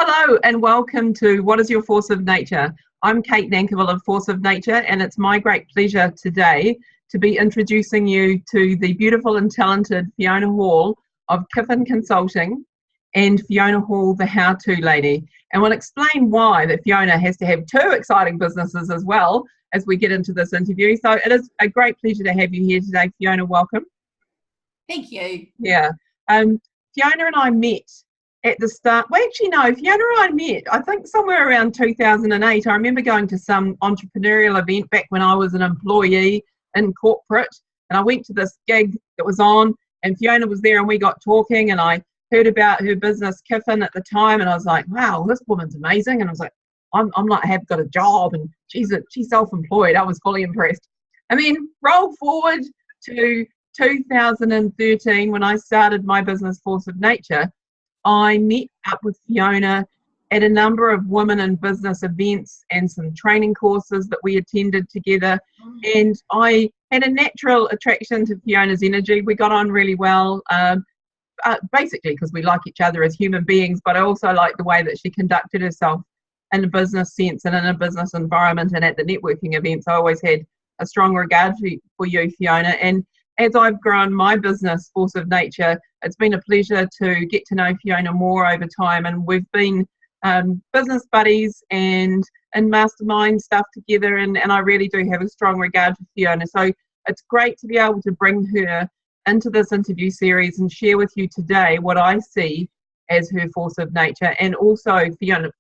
Hello and welcome to What is Your Force of Nature? I'm Kate Nankerville of Force of Nature, and it's my great pleasure today to be introducing you to the beautiful and talented Fiona Hall of Kiffin Consulting and Fiona Hall, the how-to lady. And we'll explain why that Fiona has to have two exciting businesses as well as we get into this interview. So it is a great pleasure to have you here today, Fiona. Welcome. Thank you. Yeah. Fiona and I met at the start. Well, actually, no, Fiona and I met, I think, somewhere around 2008. I remember going to some entrepreneurial event back when I was an employee in corporate, and I went to this gig that was on, and Fiona was there, and we got talking, and I heard about her business, Kiffin, at the time, and I was like, wow, this woman's amazing. And I was like, I'm like, have got a job, and she's self-employed. I was fully impressed. And then roll forward to 2013 when I started my business, Force of Nature. I met up with Fiona at a number of women in business events and some training courses that we attended together. And I had a natural attraction to Fiona's energy. We got on really well, basically because we like each other as human beings, but I also like the way that she conducted herself in a business sense and in a business environment and at the networking events. I always had a strong regard for you, Fiona. And as I've grown my business, Force of Nature, it's been a pleasure to get to know Fiona more over time, and we've been business buddies and mastermind stuff together, and I really do have a strong regard for Fiona. So it's great to be able to bring her into this interview series and share with you today what I see as her Force of Nature, and also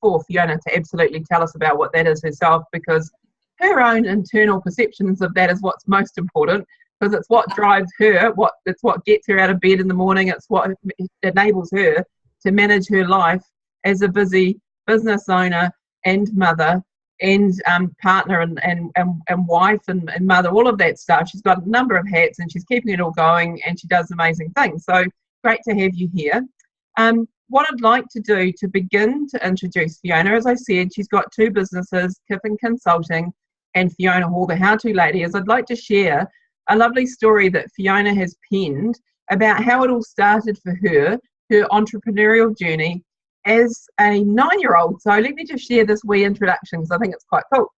for Fiona to absolutely tell us about what that is herself, because her own internal perceptions of that is what's most important. Because it's what drives her, it's what gets her out of bed in the morning, it's what enables her to manage her life as a busy business owner and mother and partner and wife and mother, all of that stuff. She's got a number of hats and she's keeping it all going, and she does amazing things. So great to have you here. What I'd like to do to begin to introduce Fiona, as I said, she's got two businesses, Kiffin Consulting and Fiona Hall, the how-to lady, is I'd like to share a lovely story that Fiona has penned about how it all started for her entrepreneurial journey as a 9-year-old. So let me just share this wee introduction because I think it's quite cool.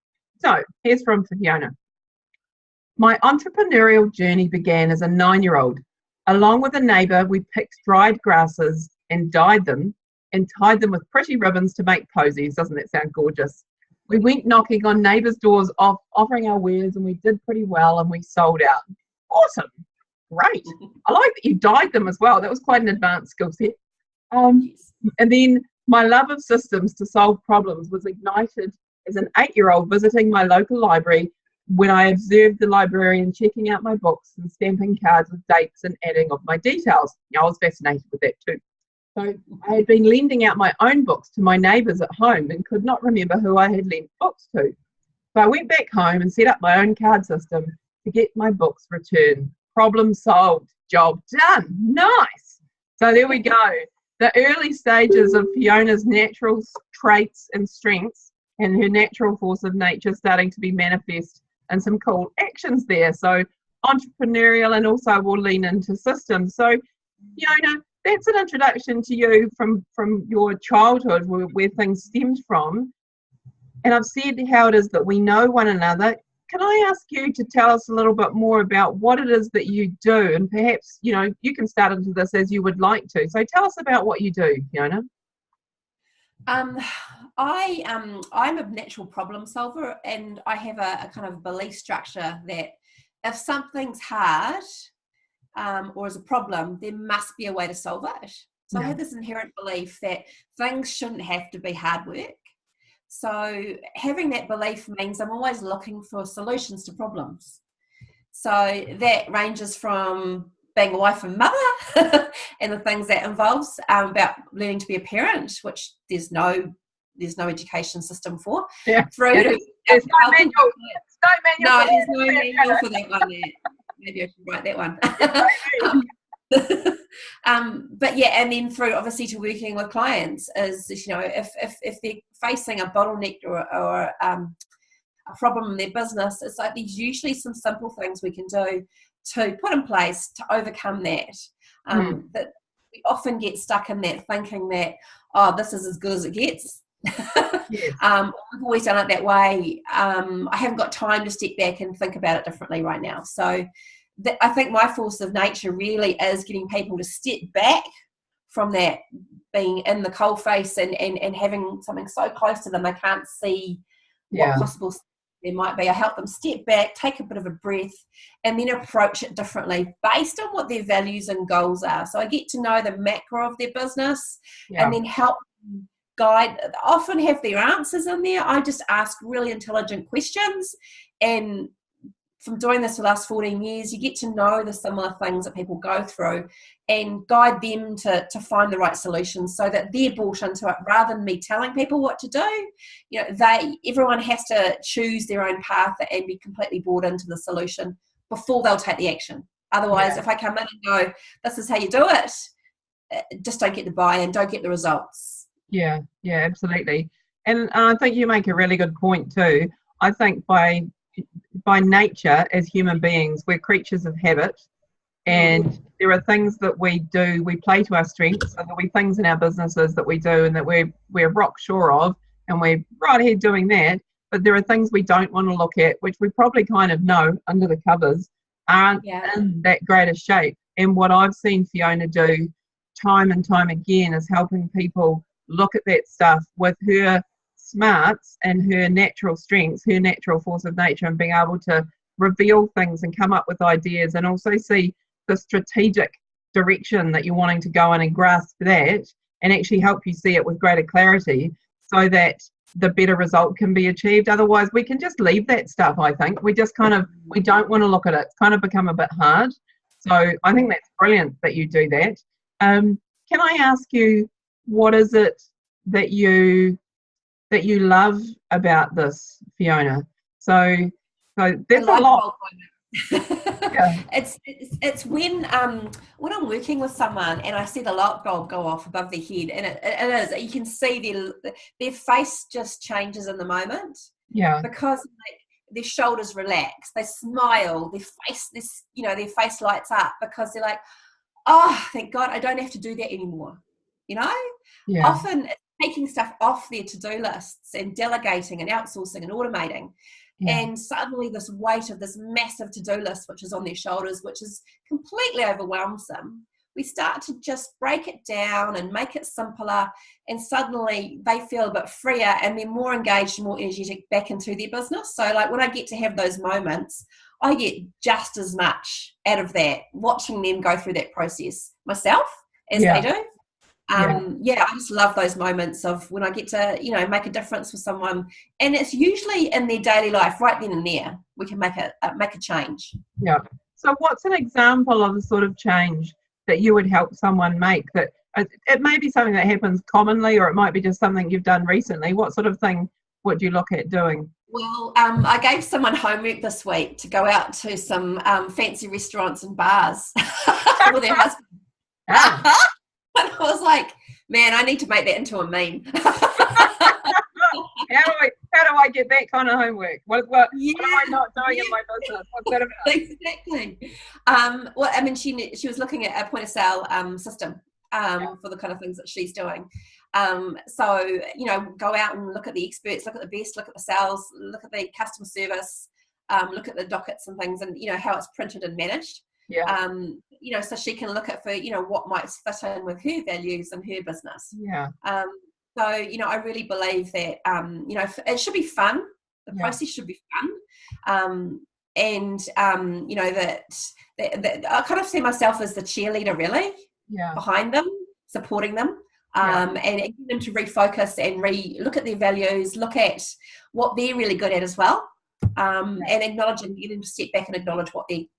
So here's from Fiona. My entrepreneurial journey began as a 9-year-old. Along with a neighbour, we picked dried grasses and dyed them and tied them with pretty ribbons to make posies. Doesn't that sound gorgeous? We went knocking on neighbours' doors offering our wares, and we did pretty well, and we sold out. Awesome. Great. I like that you dyed them as well. That was quite an advanced skill set. And then my love of systems to solve problems was ignited as an 8-year-old visiting my local library when I observed the librarian checking out my books and stamping cards with dates and adding of my details. I was fascinated with that too. So I had been lending out my own books to my neighbours at home and could not remember who I had lent books to. So I went back home and set up my own card system to get my books returned. Problem solved. Job done. Nice. So there we go. The early stages of Fiona's natural traits and strengths and her natural force of nature starting to be manifest in some cool actions there. So entrepreneurial, and also we'll lean into systems. So Fiona, that's an introduction to you from your childhood, where things stemmed from. And I've said how it is that we know one another. Can I ask you to tell us a little bit more about what it is that you do? And perhaps, you can start into this as you would like to. So tell us about what you do, Fiona. I'm a natural problem solver, and I have a kind of belief structure that if something's hard, or as a problem, there must be a way to solve it. So I have this inherent belief that things shouldn't have to be hard work. So having that belief means I'm always looking for solutions to problems. So that ranges from being a wife and mother and the things that involves about learning to be a parent, which there's no education system for. Yeah. Through there's no manual. No, there's no manual for that one there. Maybe I should write that one. But yeah, and then through obviously to working with clients is, if they're facing a bottleneck or a problem in their business, it's like there's usually some simple things we can do to put in place to overcome that. That we often get stuck in that thinking that, oh, this is as good as it gets. Yes. I've always done it that way. I haven't got time to step back and think about it differently right now. So I think my force of nature really is getting people to step back from that being in the coalface and having something so close to them they can't see what possible there might be. I help them step back, take a bit of a breath, and then approach it differently based on what their values and goals are. So I get to know the macro of their business and then help them guide. Often have their answers in there. I just ask really intelligent questions, and from doing this for the last 14 years, you get to know the similar things that people go through and guide them to find the right solutions so that they're bought into it rather than me telling people what to do. You know, everyone has to choose their own path and be completely bought into the solution before they'll take the action. Otherwise, if I come in and go, this is how you do it, just don't get the buy-in, don't get the results. Yeah, absolutely. And I think you make a really good point too. I think by nature, as human beings, we're creatures of habit, and there are things that we do, we play to our strengths, and there'll be things in our businesses that we do and that we're rock sure of, and we're right ahead doing that. But there are things we don't want to look at, which we probably kind of know under the covers aren't in that greatest shape. And what I've seen Fiona do time and time again is helping people look at that stuff with her smarts and her natural strengths, her natural force of nature, and being able to reveal things and come up with ideas, and also see the strategic direction that you're wanting to go in and grasp that, and actually help you see it with greater clarity so that the better result can be achieved. Otherwise, we can just leave that stuff, I think. We just we don't want to look at it. It's kind of become a bit hard. So I think that's brilliant that you do that. Can I ask you, what is it that you love about this, Fiona? So that's a lot. It's when I'm working with someone and I see the light bulb go off above their head, and it is, you can see their face just changes in the moment. Because their shoulders relax, they smile, their face lights up because they're like, oh, thank God I don't have to do that anymore. Often it's taking stuff off their to-do lists and delegating and outsourcing and automating. And suddenly this weight of this massive to-do list, which is on their shoulders, which is completely overwhelms them, we start to just break it down and make it simpler, and suddenly they feel a bit freer and they're more engaged and more energetic back into their business. So like when I get to have those moments, I get just as much out of that, watching them go through that process myself as they do. I just love those moments of when I get to, make a difference for someone, and it's usually in their daily life right then and there. We can make a change. Yeah. So what's an example of the sort of change that you would help someone make? That it may be something that happens commonly, or it might be just something you've done recently. What sort of thing would you look at doing? Well, I gave someone homework this week to go out to some fancy restaurants and bars with their husband. And I was like, man, I need to make that into a meme. How do I get that kind of homework? What am I not doing in my business? What's that about? Exactly. Well, I mean, she was looking at a point of sale system for the kind of things that she's doing. So, go out and look at the experts, look at the best, look at the sales, look at the customer service, look at the dockets and things, and, how it's printed and managed. So she can look at for, what might fit in with her values and her business. So, I really believe that, it should be fun. The process should be fun. That I kind of see myself as the cheerleader, really, behind them, supporting them, and getting them to refocus and look at their values, look at what they're really good at as well, and acknowledging, get them to step back and acknowledge what they,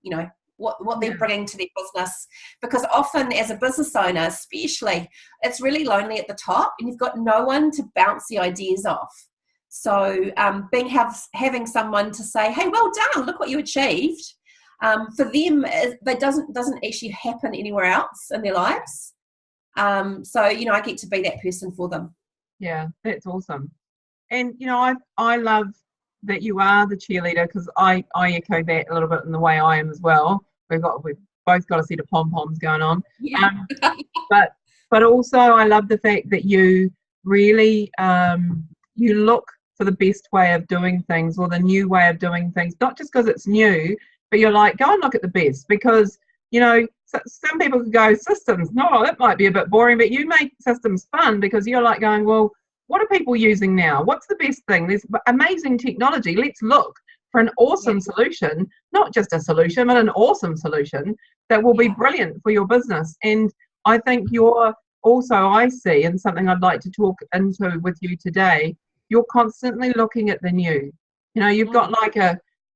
what they're bringing to their business, because often as a business owner especially, it's really lonely at the top and you've got no one to bounce the ideas off. So having someone to say, hey, well done, look what you achieved, for them that doesn't actually happen anywhere else in their lives. So I get to be that person for them. Yeah, that's awesome. And I love that you are the cheerleader, because I echo that a little bit in the way I am as well. We've both got a set of pom-poms going on. Yeah. But also I love the fact that you really you look for the best way of doing things, or the new way of doing things, not just because it's new, but you're like, go and look at the best, because some people could go, systems, no, that might be a bit boring, but you make systems fun because you're like going, well, what are people using now? What's the best thing? There's amazing technology. Let's look for an awesome solution, not just a solution, but an awesome solution that will be brilliant for your business. And I think you're also, I see, and something I'd like to talk into with you today, you're constantly looking at the new. You've got like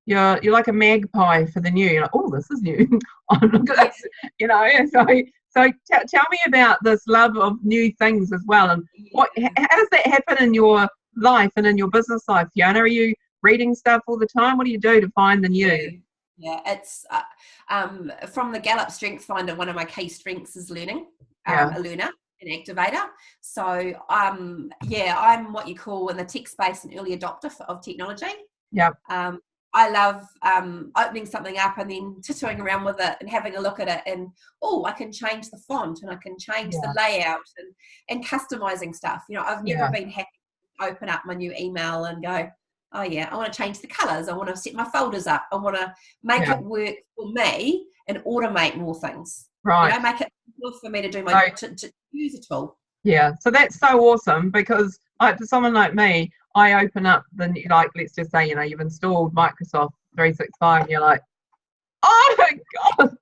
you're like a magpie for the new. You're like, oh, this is new. Oh, look at this. So tell me about this love of new things as well, and how does that happen in your life and in your business life, Fiona? Are you reading stuff all the time? What do you do to find the new? Yeah, it's from the Gallup Strength Finder. One of my key strengths is learning. A learner, an activator. So I'm what you call in the tech space an early adopter of technology. Yeah. I love opening something up and then titoing around with it and having a look at it, and I can change the font and I can change the layout and customizing stuff. I've never been happy to open up my new email and go, oh yeah, I want to change the colors, I want to set my folders up, I want to make it work for me and automate more things. Right. Make it possible for me to do my to use a tool. Yeah, so that's so awesome, because for someone like me, I open up let's just say, you've installed Microsoft 365 and you're like, oh my God,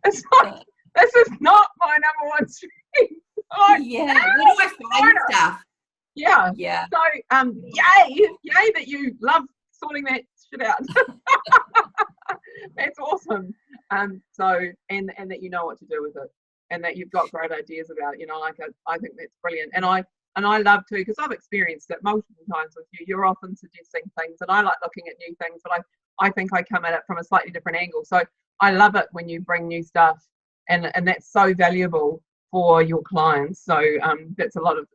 this is not my number one strength. Where do I find stuff? Yeah. So, yay that you love sorting that shit out. That's awesome. So, and that you know what to do with it, and that you've got great ideas about it. I think that's brilliant. And I love too, because I've experienced it multiple times with you. You're often suggesting things, and I like looking at new things, but I think I come at it from a slightly different angle. So I love it when you bring new stuff, and that's so valuable for your clients. So that's a lot of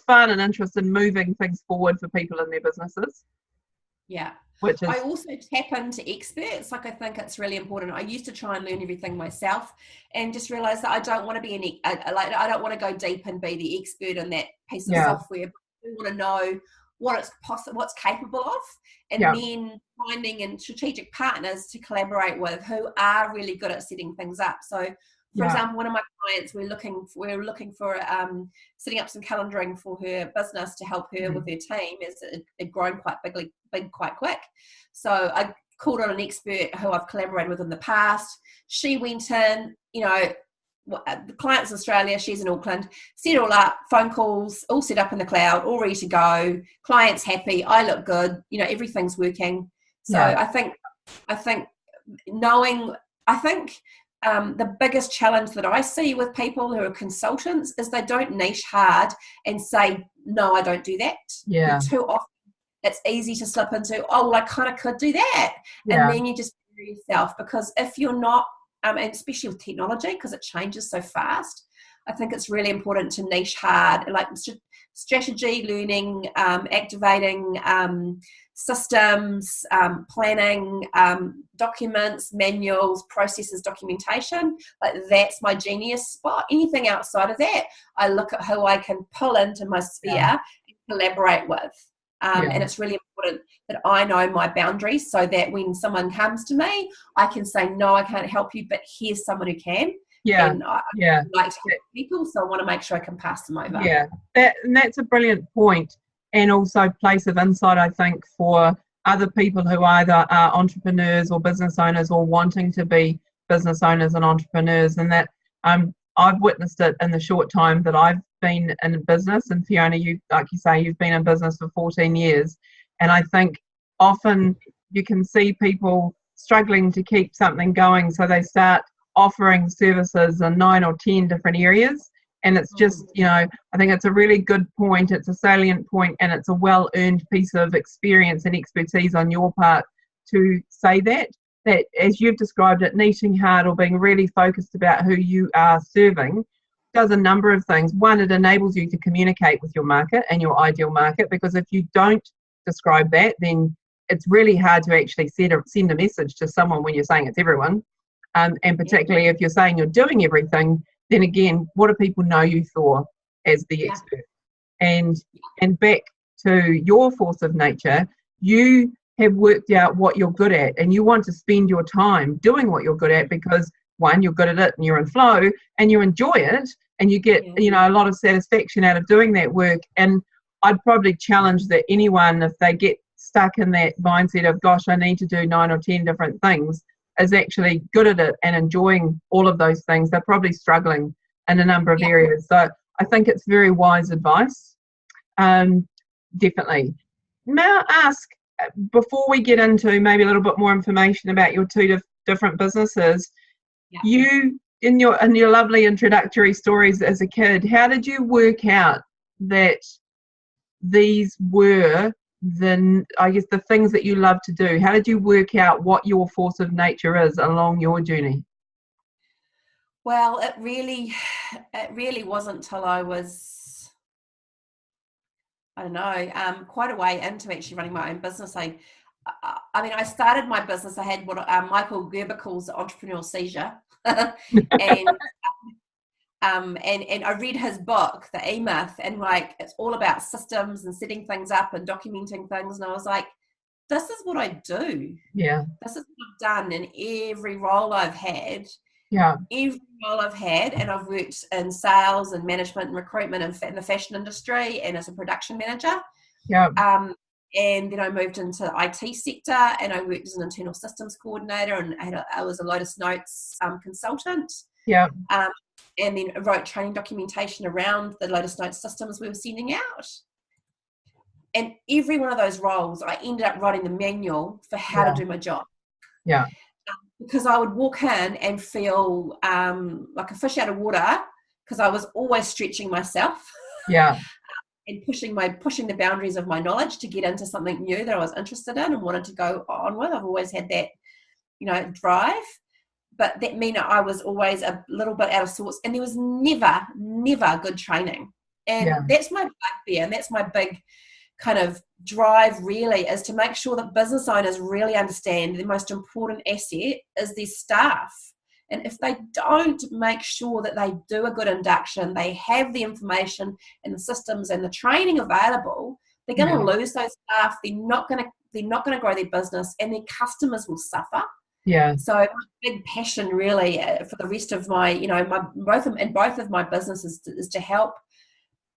fun and interest in moving things forward for people in their businesses. Yeah. I also tap into experts. I think it's really important. I used to try and learn everything myself, and just realized that I don't want to be I don't want to go deep and be the expert in that piece of software. But I do want to know what's capable of, and then finding and strategic partners to collaborate with who are really good at setting things up. So, for example, one of my clients, we're looking for setting up some calendaring for her business to help her with her team, as it grown quite big quite quick. So I called on an expert who I've collaborated with in the past. She went in, the client's in Australia, she's in Auckland, set it all up, phone calls, all set up in the cloud, all ready to go. Client's happy, I look good, everything's working. So I think the biggest challenge that I see with people who are consultants is they don't niche hard and say, no, I don't do that. Yeah. Too often it's easy to slip into, oh, well, I kind of could do that. And then you just bury yourself, because if you're not, and especially with technology, because it changes so fast, I think it's really important to niche hard, like strategy, learning, activating, systems, planning, documents, manuals, processes, documentation. Like, that's my genius spot. Anything outside of that, I look at who I can pull into my sphere and collaborate with. And it's really important that I know my boundaries, so that when someone comes to me, I can say, no, I can't help you, but here's someone who can. And I like to help people, so I want to make sure I can pass them over. Yeah, that's a brilliant point, and also place of insight, I think, for other people who either are entrepreneurs or business owners, or wanting to be business owners and entrepreneurs. And that I've witnessed it in the short time that I've been in business. And Fiona, you, like you say, you've been in business for 14 years. And I think often you can see people struggling to keep something going, so they start offering services in 9 or 10 different areas. And it's just, I think it's a really good point. It's a salient point, and it's a well-earned piece of experience and expertise on your part to say that as you've described it, niching hard or being really focused about who you are serving does a number of things. One, it enables you to communicate with your market and your ideal market, because if you don't describe that, then it's really hard to actually send a message to someone when you're saying it's everyone. And particularly if you're saying you're doing everything, then again, what do people know you for as the expert? And back to your force of nature, you have worked out what you're good at, and you want to spend your time doing what you're good at because, one, you're good at it and you're in flow and you enjoy it and you get, a lot of satisfaction out of doing that work. And I'd probably challenge that anyone, if they get stuck in that mindset of, gosh, I need to do 9 or 10 different things, is actually good at it and enjoying all of those things. They're probably struggling in a number of areas. So I think it's very wise advice. Definitely. May I ask, before we get into maybe a little bit more information about your two different businesses, you, in your lovely introductory stories as a kid, how did you work out that these were the things that you love to do? How did you work out what your force of nature is along your journey? Well, it really wasn't till I was, I don't know, quite a way into actually running my own business. I started my business. I had what Michael Gerber calls the entrepreneurial seizure, and I read his book, The E-Myth, and like it's all about systems and setting things up and documenting things. And I was like, this is what I do. Yeah. This is what I've done in every role I've had. Yeah. Every role I've had, and I've worked in sales and management and recruitment in the fashion industry and as a production manager. Yeah. And then I moved into the IT sector and I worked as an internal systems coordinator, and I was a Lotus Notes consultant. Yeah. And then wrote training documentation around the Lotus Notes systems we were sending out. And every one of those roles, I ended up writing the manual for how to do my job. Yeah. Because I would walk in and feel like a fish out of water, because I was always stretching myself. Yeah. And pushing the boundaries of my knowledge to get into something new that I was interested in and wanted to go on with. I've always had that, drive. But that meant I was always a little bit out of sorts, and there was never good training. And that's my bugbear, and that's my big kind of drive really, is to make sure that business owners really understand the most important asset is their staff. And if they don't make sure that they do a good induction, they have the information and the systems and the training available, they're going to lose those staff. They're not going to grow their business, and their customers will suffer. Yeah. So my big passion really for the rest of my, both of my businesses is to help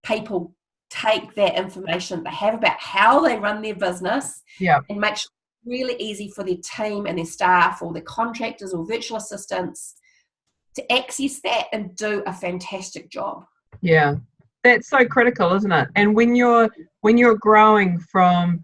people take that information they have about how they run their business and make sure it's really easy for their team and their staff or their contractors or virtual assistants to access that and do a fantastic job. Yeah, that's so critical, isn't it? And when you're growing from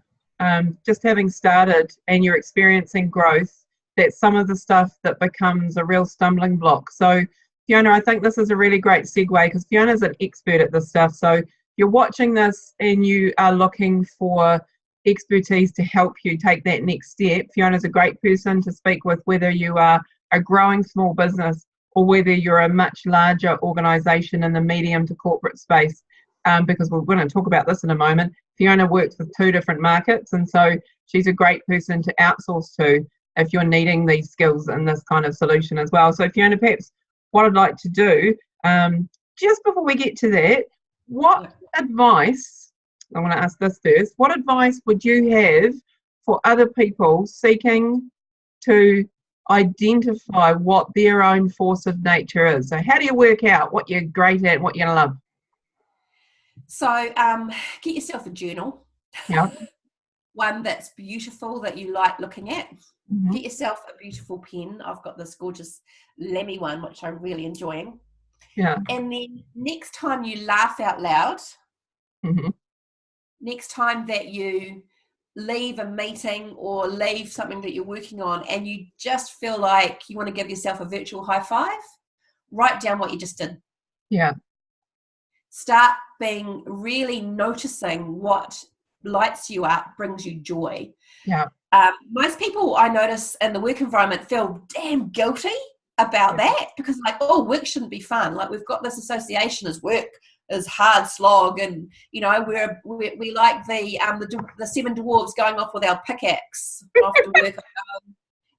just having started and you're experiencing growth, that's some of the stuff that becomes a real stumbling block. So Fiona, I think this is a really great segue, because Fiona's an expert at this stuff. So you're watching this and you are looking for expertise to help you take that next step. Fiona's a great person to speak with, whether you are a growing small business or whether you're a much larger organisation in the medium to corporate space, because we're going to talk about this in a moment. Fiona works with 2 different markets, and so she's a great person to outsource to if you're needing these skills and this kind of solution as well. So Fiona, perhaps what I'd like to do, just before we get to that, what advice, I want to ask this first, what advice would you have for other people seeking to identify what their own force of nature is? So how do you work out what you're great at, what you're going to love? So get yourself a journal. Yeah. One that's beautiful, that you like looking at. Mm-hmm. Get yourself a beautiful pen. I've got this gorgeous Lemmy one, which I'm really enjoying. Yeah. And then next time you laugh out loud, next time that you leave a meeting or leave something that you're working on and you just feel like you want to give yourself a virtual high five, write down what you just did. Yeah. Start being really noticing what lights you up, brings you joy. Yeah. Most people I notice in the work environment feel damn guilty about that, because like, oh, work shouldn't be fun. Like, we've got this association as work is hard slog, and we like the seven dwarves going off with our pickaxe after work.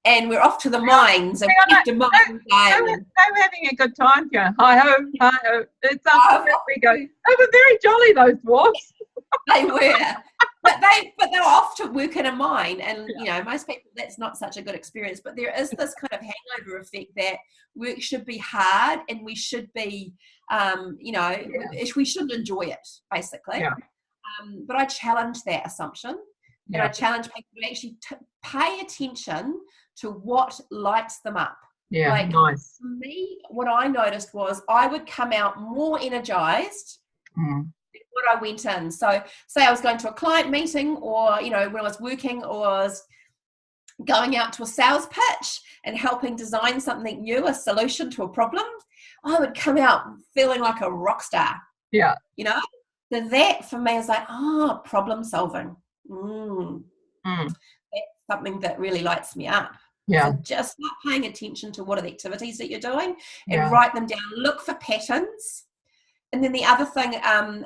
And we're off to the mines, and we have to mine again. They're having a good time, Fiona. Hi ho, hi ho. It's we go. They were very jolly, those dwarfs. They were, but they were off to work in a mine, and most people, that's not such a good experience. But there is this kind of hangover effect that work should be hard, and we should be, we should enjoy it, basically. Yeah. But I challenge that assumption, and I challenge people to actually pay attention to what lights them up. Yeah, like, nice. For me, what I noticed was I would come out more energized than what I went in. So say I was going to a client meeting, or when I was working, or I was going out to a sales pitch and helping design something new, a solution to a problem, I would come out feeling like a rock star. Yeah. So that for me is like, problem solving. That's something that really lights me up. Yeah. So just start paying attention to what are the activities that you're doing, and write them down. Look for patterns. And then the other thing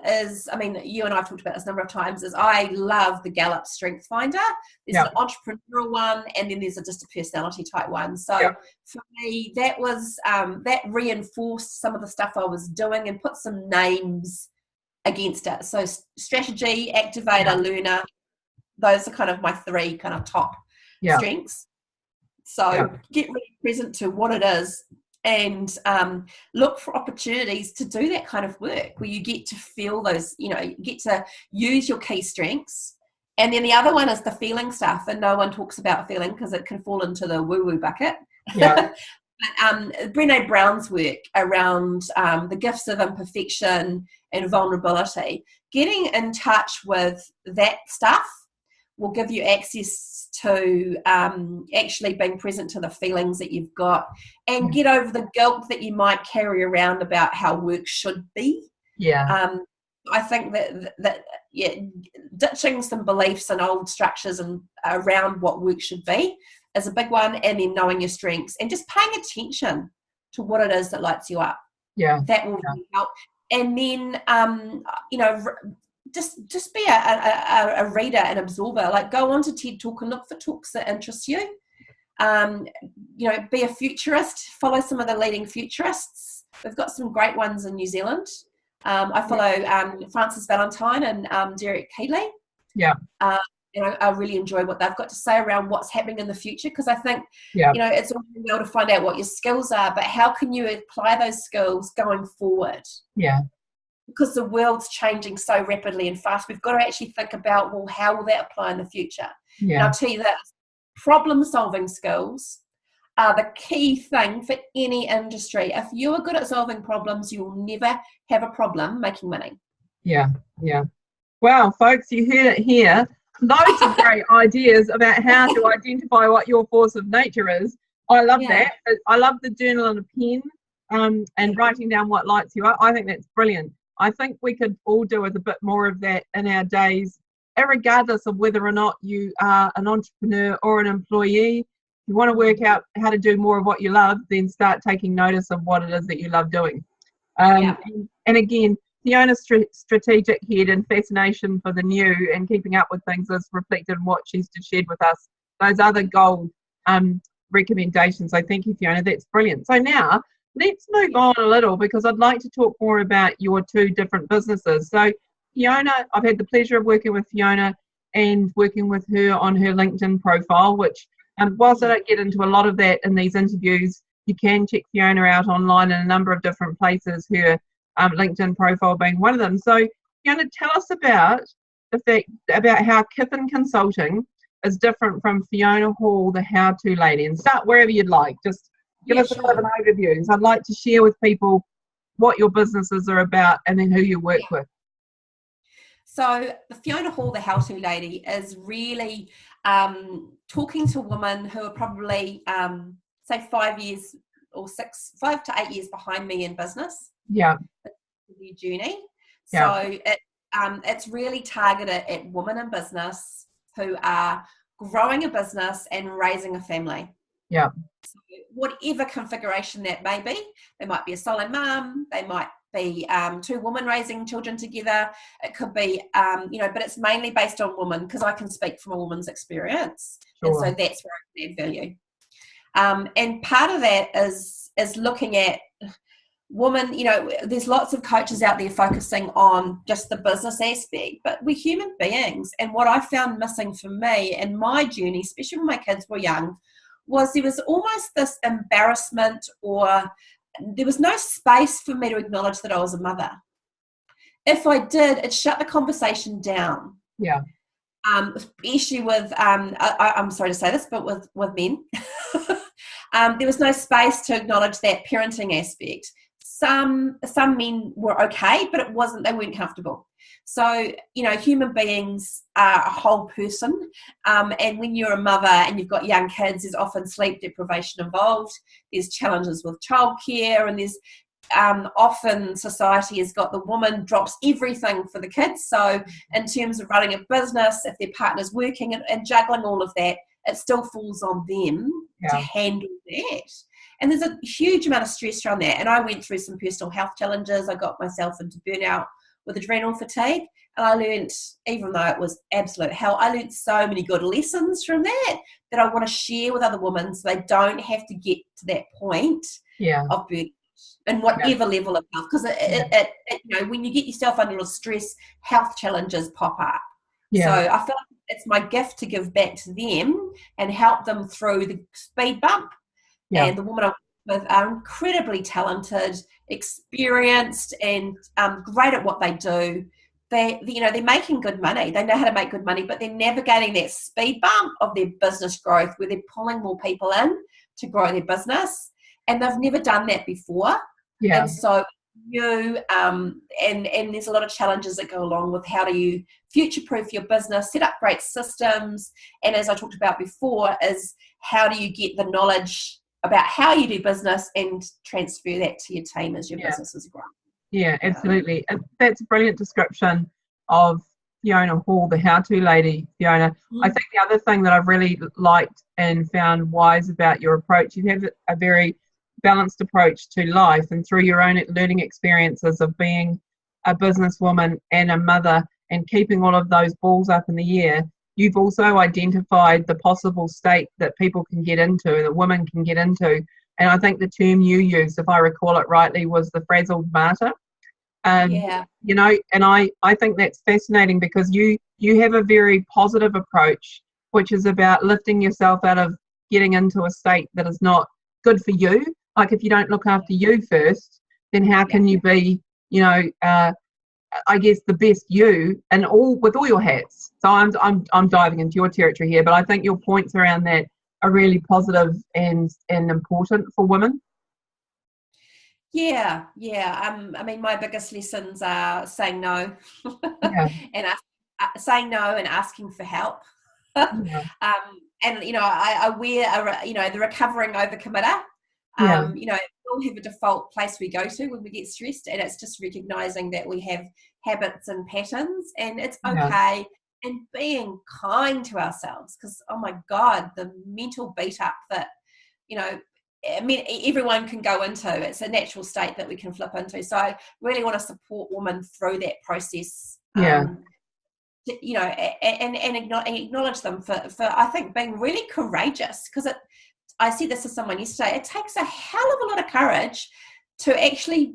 is, you and I have talked about this a number of times, is I love the Gallup Strength Finder. There's an entrepreneurial one, and then there's just a personality type one. So for me, that was that reinforced some of the stuff I was doing and put some names against it. So strategy, activator, learner, those are kind of my three kind of top strengths. So get really present to what it is, and look for opportunities to do that kind of work where you get to feel those, you get to use your key strengths. And then the other one is the feeling stuff, and no one talks about feeling because it can fall into the woo-woo bucket. Yeah. But Brené Brown's work around the gifts of imperfection and vulnerability, getting in touch with that stuff will give you access to actually being present to the feelings that you've got, and get over the guilt that you might carry around about how work should be. I think that ditching some beliefs and old structures and around what work should be is a big one, and then knowing your strengths and just paying attention to what it is that lights you up. That will really help. And then just be a reader and absorber. Like, go on to TED Talk and look for talks that interest you. Be a futurist. Follow some of the leading futurists. We've got some great ones in New Zealand. I follow Francis Valentine and Derek Healy. And I really enjoy what they've got to say around what's happening in the future, because I think it's all well to find out what your skills are, but how can you apply those skills going forward? Because the world's changing so rapidly and fast, we've got to actually think about, well, how will that apply in the future? And I'll tell you that problem-solving skills are the key thing for any industry. If you're good at solving problems, you will never have a problem making money. Wow, folks, you heard it here. Loads of great ideas about how to identify what your force of nature is. I love that. I love the journal and a pen, and writing down what lights you up. I think that's brilliant. I think we could all do with a bit more of that in our days, regardless of whether or not you are an entrepreneur or an employee. If you want to work out how to do more of what you love, then start taking notice of what it is that you love doing. And again, Fiona's strategic head and fascination for the new and keeping up with things is reflected in what she's just shared with us. Those other gold recommendations. So thank you, Fiona. That's brilliant. So now let's move on a little, because I'd like to talk more about your two different businesses. So Fiona, I've had the pleasure of working with Fiona and working with her on her LinkedIn profile, which whilst I don't get into a lot of that in these interviews, you can check Fiona out online in a number of different places, her LinkedIn profile being one of them. So Fiona, tell us about the fact about how Kiffin Consulting is different from Fiona Hall, the how-to lady, and start wherever you'd like. Just give us a bit of an overview. So I'd like to share with people what your businesses are about and then who you work with. So the Fiona Hall, the how-to lady, is really talking to women who are probably, say, 5 to 8 years behind me in business. New journey. So it's really targeted at women in business who are growing a business and raising a family. Yeah. So whatever configuration that may be, they might be a solo mum, they might be two women raising children together. It could be, but it's mainly based on women, because I can speak from a woman's experience. Sure. And so that's where I can add value. And part of that is looking at women. There's lots of coaches out there focusing on just the business aspect, but we're human beings. And what I found missing for me in my journey, especially when my kids were young, was there was almost this embarrassment, or there was no space for me to acknowledge that I was a mother. If I did, it shut the conversation down. Yeah. Especially with, I'm sorry to say this, but with men. There was no space to acknowledge that parenting aspect. Some men were okay, but they weren't comfortable. So, human beings are a whole person. And when you're a mother and you've got young kids, there's often sleep deprivation involved. There's challenges with childcare, and there's often society has got the woman drops everything for the kids. So in terms of running a business, if their partner's working and juggling all of that, it still falls on them to handle that. And there's a huge amount of stress around that. And I went through some personal health challenges. I got myself into burnout with adrenal fatigue. And I learned, even though it was absolute hell, I learned so many good lessons from that I want to share with other women, so they don't have to get to that point of burnout and whatever level of health. Because when you get yourself under a lot of stress, health challenges pop up. So I feel like it's my gift to give back to them and help them through the speed bump. And the women I work with are incredibly talented, experienced, and great at what they do. They're making good money. They know how to make good money, but they're navigating that speed bump of their business growth, where they're pulling more people in to grow their business, and they've never done that before. And so and there's a lot of challenges that go along with how do you future-proof your business, set up great systems, and as I talked about before, is how do you get the knowledge about how you do business and transfer that to your team as your business is growing. Yeah, absolutely. That's a brilliant description of Fiona Hall, the how-to lady, Fiona. I think the other thing that I've really liked and found wise about your approach, you have a very balanced approach to life, and through your own learning experiences of being a businesswoman and a mother and keeping all of those balls up in the air, you've also identified the possible state that people can get into, that women can get into. And I think the term you used, if I recall it rightly, was the frazzled martyr. And I think that's fascinating, because you have a very positive approach, which is about lifting yourself out of getting into a state that is not good for you. Like, if you don't look after you first, then how can you be, I guess, the best you and with all your hats. So I'm diving into your territory here, but I think your points around that are really positive and important for women. I mean, my biggest lessons are saying no, and saying no and asking for help. And I wear the recovering overcommitter. We all have a default place we go to when we get stressed, and it's just recognizing that we have habits and patterns, and it's okay. And being kind to ourselves, because oh my God, the mental beat up that everyone can go into. It's a natural state that we can flip into. So I really want to support women through that process. And acknowledge them for I think being really courageous, because I said this to someone yesterday, it takes a hell of a lot of courage to actually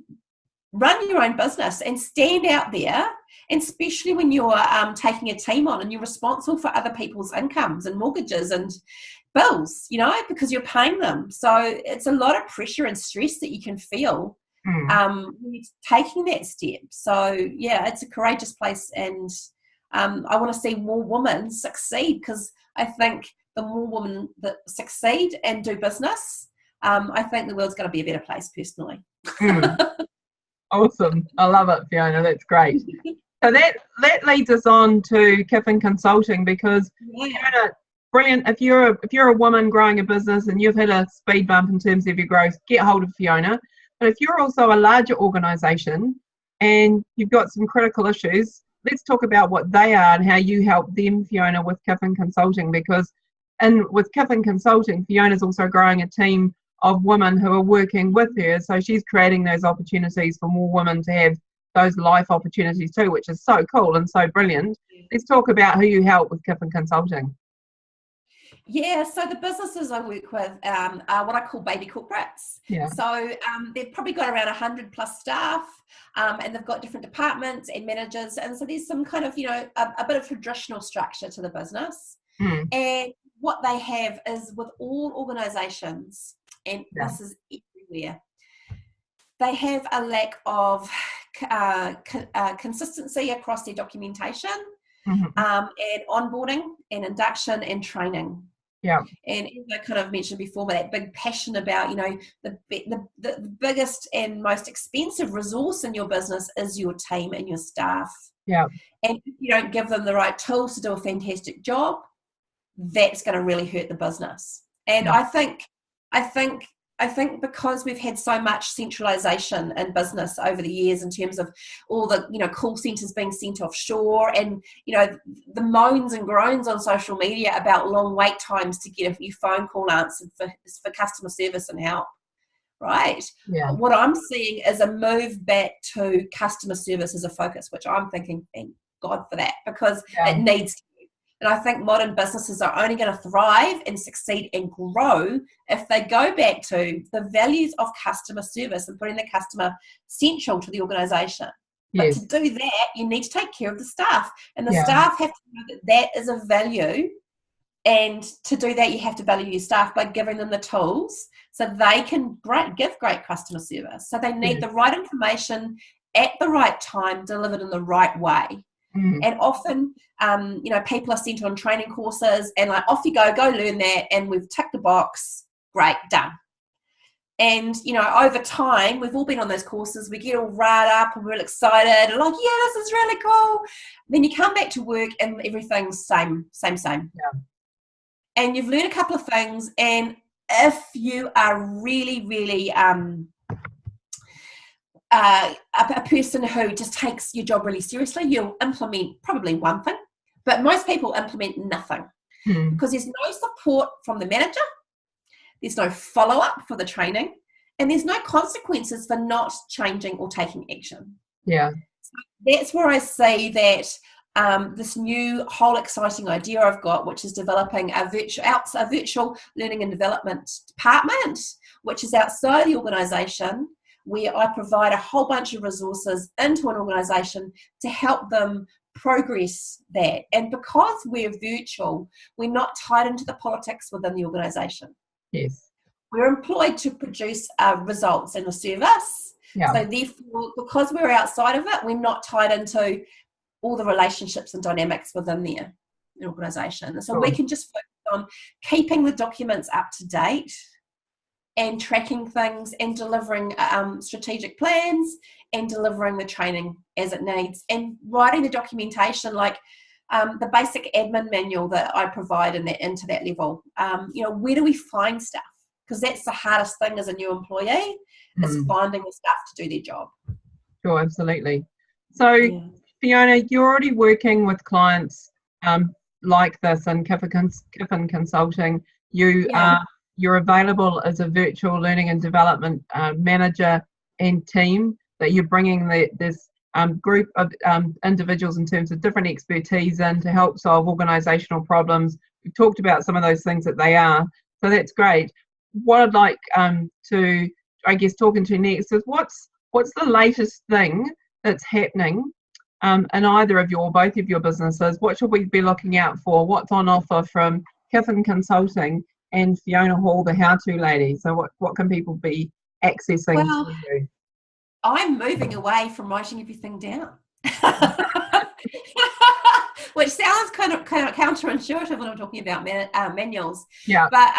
run your own business and stand out there, and especially when you're taking a team on and you're responsible for other people's incomes and mortgages and bills, because you're paying them. So it's a lot of pressure and stress that you can feel when you're taking that step. So it's a courageous place, and I want to see more women succeed, because I think the more women that succeed and do business, I think the world's going to be a better place, personally. Awesome. I love it, Fiona. That's great. So that leads us on to Kiffin Consulting, because Fiona, brilliant. If you're a woman growing a business and you've hit a speed bump in terms of your growth, get hold of Fiona. But if you're also a larger organisation and you've got some critical issues, let's talk about what they are and how you help them, Fiona, with Kiffin Consulting, because and with Kiffin Consulting, Fiona's also growing a team of women who are working with her. So she's creating those opportunities for more women to have those life opportunities too, which is so cool and so brilliant. Let's talk about who you help with Kiffin Consulting. Yeah, so the businesses I work with are what I call baby corporates. Yeah. So they've probably got around 100 plus staff, and they've got different departments and managers. And so there's some kind of, a bit of traditional structure to the business. And what they have is with all organisations, and this is everywhere, they have a lack of consistency across their documentation, and onboarding and induction and training. Yeah. And as I kind of mentioned before, that big passion about, the biggest and most expensive resource in your business is your team and your staff. Yeah. And if you don't give them the right tools to do a fantastic job, that's going to really hurt the business. And I think because we've had so much centralization in business over the years in terms of all the, call centers being sent offshore, and, the moans and groans on social media about long wait times to get your phone call answered for customer service and help, right? Yeah. What I'm seeing is a move back to customer service as a focus, which I'm thinking, thank God for that, because it needs to. And I think modern businesses are only going to thrive and succeed and grow if they go back to the values of customer service and putting the customer central to the organisation. But to do that, you need to take care of the staff. And the staff have to know that that is a value. And to do that, you have to value your staff by giving them the tools so they can give great customer service. So they need the right information at the right time, delivered in the right way. And often, people are sent on training courses and like, off you go learn that, and we've ticked the box, great, done. And, over time, we've all been on those courses, we get all riled up and we're all excited and like, yeah, this is really cool. Then you come back to work and everything's same. Yeah. And you've learned a couple of things, and if you are really, really a person who just takes your job really seriously, you'll implement probably one thing, but most people implement nothing because there's no support from the manager, there's no follow-up for the training, and there's no consequences for not changing or taking action. Yeah. So that's where I see that this new whole exciting idea I've got, which is developing a virtual learning and development department, which is outside the organisation, where I provide a whole bunch of resources into an organisation to help them progress that. And because we're virtual, we're not tied into the politics within the organisation. Yes. We're employed to produce results in the service. Yeah. So therefore, because we're outside of it, we're not tied into all the relationships and dynamics within the organisation. So we can just focus on keeping the documents up to date and tracking things and delivering strategic plans and delivering the training as it needs and writing the documentation, like the basic admin manual that I provide into that level. Where do we find stuff? Because that's the hardest thing as a new employee, is finding the staff to do their job. Sure, absolutely. So, Fiona, you're already working with clients like this in Kiffin Consulting. You're available as a virtual learning and development manager and team, that you're bringing this group of individuals in terms of different expertise in to help solve organisational problems. We've talked about some of those things that they are, so that's great. What I'd like to, I guess, talk into next is what's the latest thing that's happening in either of your, both of your businesses. What should we be looking out for? What's on offer from Kiffin Consulting and Fiona Hall, the how-to lady? So what can people be accessing to you? I'm moving away from writing everything down. Which sounds kind of counterintuitive when I'm talking about manuals. Yeah. But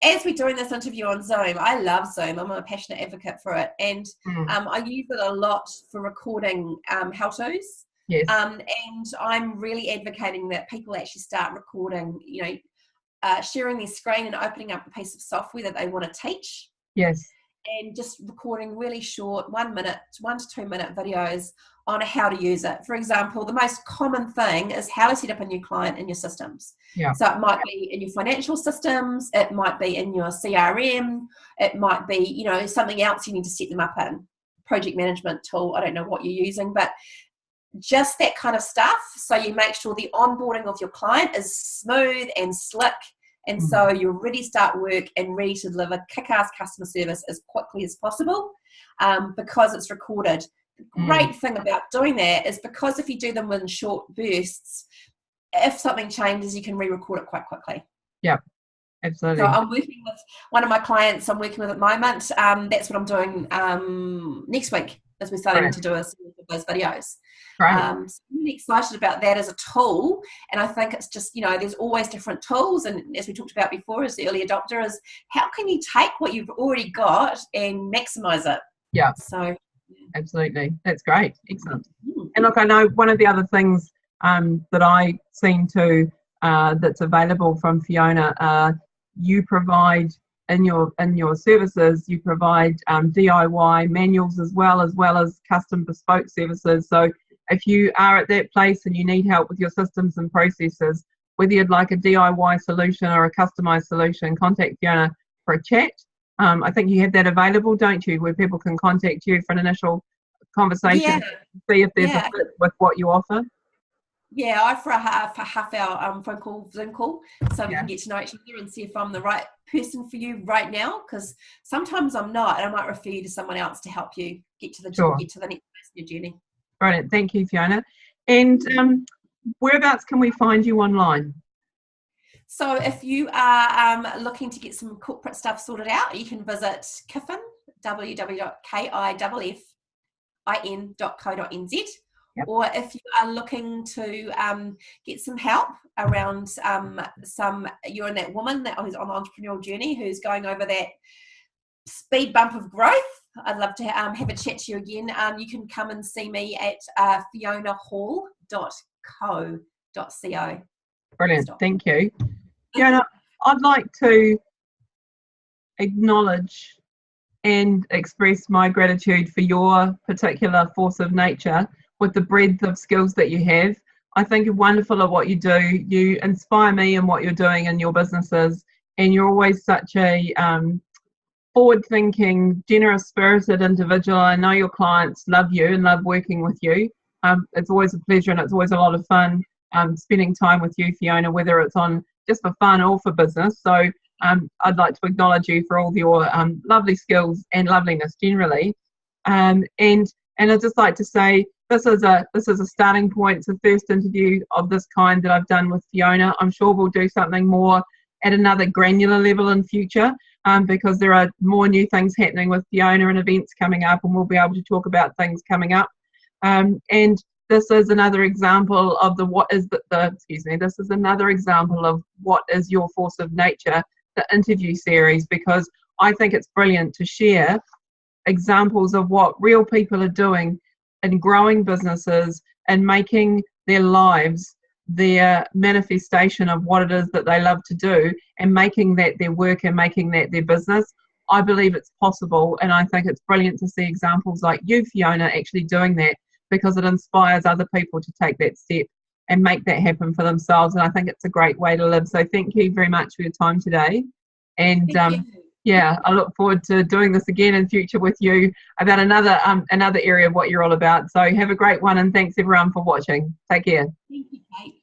as we're doing this interview on Zoom, I love Zoom. I'm a passionate advocate for it. And I use it a lot for recording how-tos. Yes. And I'm really advocating that people actually start recording, sharing their screen and opening up a piece of software that they want to teach. Yes. and just recording really short 1 minute, 1 to 2 minute videos on how to use it. For example, the most common thing is how to set up a new client in your systems. Yeah. So it might be in your financial systems, it might be in your CRM, it might be, you know, something else you need to set them up in, project management tool. I don't know what you're using, but just that kind of stuff. So you make sure the onboarding of your client is smooth and slick. And so you're ready to start work and ready to deliver kick-ass customer service as quickly as possible, because it's recorded. The great thing about doing that is because if you do them in short bursts, if something changes, you can re-record it quite quickly. Yeah, absolutely. So I'm working with one of my clients I'm working with at the moment. That's what I'm doing next week, as we're starting to do a series of those videos. So I'm really excited about that as a tool, and I think it's just, you know, there's always different tools, and as we talked about before, as the early adopter, is how can you take what you've already got and maximize it? Yeah. So absolutely. That's great. Excellent. And look, I know one of the other things that I seem to that's available from Fiona, you provide in your services, you provide DIY manuals as well as custom bespoke services. So if you are at that place and you need help with your systems and processes, whether you'd like a DIY solution or a customized solution, contact Fiona for a chat. I think you have that available, don't you, where people can contact you for an initial conversation, see if there's a fit with what you offer. Yeah, I for a half hour phone call, Zoom call, so we can get to know each other and see if I'm the right person for you right now. Because sometimes I'm not, and I might refer you to someone else to help you get to the next place in your journey. Brilliant, thank you, Fiona. And whereabouts can we find you online? So if you are looking to get some corporate stuff sorted out, you can visit Kiffin, www.kiffin.co.nz. Yep. Or if you are looking to get some help around you're in that woman that who's on the entrepreneurial journey, who's going over that speed bump of growth, I'd love to have a chat to you again. You can come and see me at fionahall.co.co. Brilliant, thank you. Fiona, I'd like to acknowledge and express my gratitude for your particular force of nature with the breadth of skills that you have. I think you're wonderful at what you do. You inspire me in what you're doing in your businesses, and you're always such a forward-thinking, generous-spirited individual. I know your clients love you and love working with you. It's always a pleasure and it's always a lot of fun spending time with you, Fiona, whether it's on just for fun or for business. So I'd like to acknowledge you for all your lovely skills and loveliness generally. And I'd just like to say, this is a starting point. It's the first interview of this kind that I've done with Fiona. I'm sure we'll do something more at another granular level in future, because there are more new things happening with Fiona and events coming up, and we'll be able to talk about things coming up. And this is another example of this is another example of what is your force of nature, the interview series, because I think it's brilliant to share examples of what real people are doing in growing businesses and making their lives their manifestation of what it is that they love to do, and making that their work and making that their business. I believe it's possible, and I think it's brilliant to see examples like you, Fiona, actually doing that, because it inspires other people to take that step and make that happen for themselves. And I think it's a great way to live. So thank you very much for your time today. And yeah, I look forward to doing this again in future with you about another area of what you're all about. So have a great one, and thanks everyone for watching. Take care. Thank you, Kate.